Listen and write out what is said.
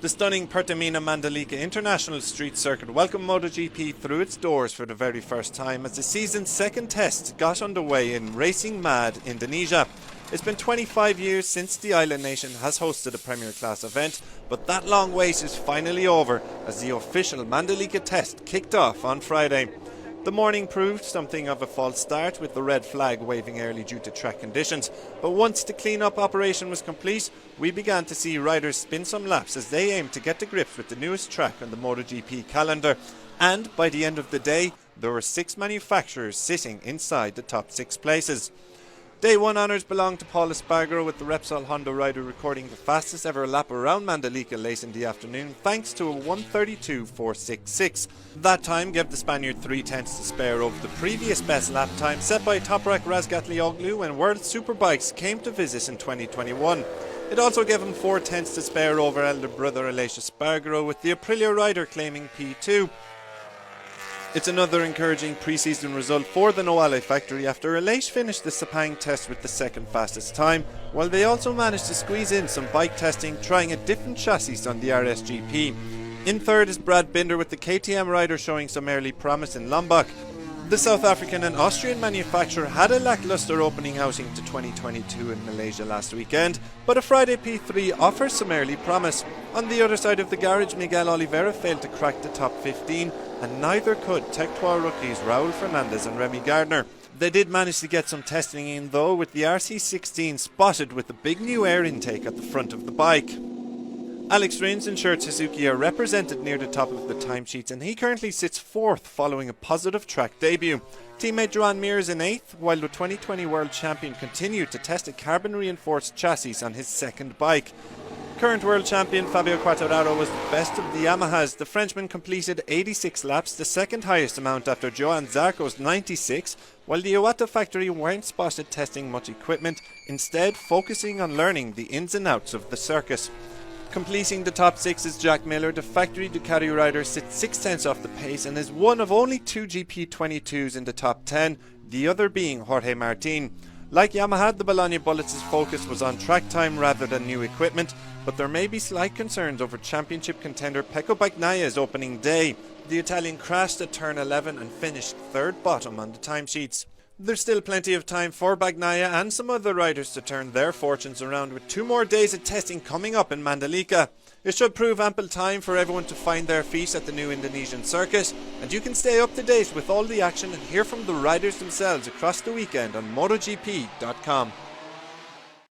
The stunning Pertamina Mandalika International Street Circuit welcomed MotoGP through its doors for the very first time as the season's second test got underway in racing mad Indonesia. It's been 25 years since the island nation has hosted a Premier Class event, but that long wait is finally over as the official Mandalika test kicked off on Friday. The morning proved something of a false start, with the red flag waving early due to track conditions, but once the clean-up operation was complete, we began to see riders spin some laps as they aimed to get to grips with the newest track on the MotoGP calendar. And by the end of the day, there were 6 manufacturers sitting inside the top 6 places. Day 1 honours belonged to Paul Espargaro, with the Repsol Honda rider recording the fastest ever lap around Mandalika late in the afternoon thanks to a 1:32.466. That time gave the Spaniard 3 tenths to spare over the previous best lap time set by Toprak Razgatlioglu when World Superbikes came to visit in 2021. It also gave him 4 tenths to spare over elder brother Aleix Espargaro, with the Aprilia rider claiming P2. It's another encouraging pre-season result for the Noale factory after Aleix finished the Sepang test with the second fastest time, while they also managed to squeeze in some bike testing trying a different chassis on the RSGP. In third is Brad Binder, with the KTM rider showing some early promise in Lombok. The South African and Austrian manufacturer had a lacklustre opening outing to 2022 in Malaysia last weekend, but a Friday P3 offers some early promise. On the other side of the garage, Miguel Oliveira failed to crack the top 15, and neither could Tech 3 rookies Raul Fernandez and Remy Gardner. They did manage to get some testing in though, with the RC16 spotted with the big new air intake at the front of the bike. Alex Rins and Shirt Suzuki are represented near the top of the timesheets, and he currently sits 4th following a positive track debut. Teammate Joan Mir is in 8th, while the 2020 World Champion continued to test a carbon reinforced chassis on his second bike. Current World Champion Fabio Quartararo was the best of the Yamahas. The Frenchman completed 86 laps, the second highest amount after Johan Zarco's 96, while the Iwata factory weren't spotted testing much equipment, instead focusing on learning the ins and outs of the circuit. Completing the top 6 is Jack Miller. The factory Ducati rider sits 6 tenths off the pace and is one of only 2 GP22s in the top 10, the other being Jorge Martin. Like Yamaha, the Bologna Bullets' focus was on track time rather than new equipment, but there may be slight concerns over championship contender Pecco Bagnaglia's opening day. The Italian crashed at turn 11 and finished 3rd bottom on the timesheets. There's still plenty of time for Bagnaia and some other riders to turn their fortunes around, with 2 more days of testing coming up in Mandalika. It should prove ample time for everyone to find their feet at the new Indonesian circuit, and you can stay up to date with all the action and hear from the riders themselves across the weekend on MotoGP.com.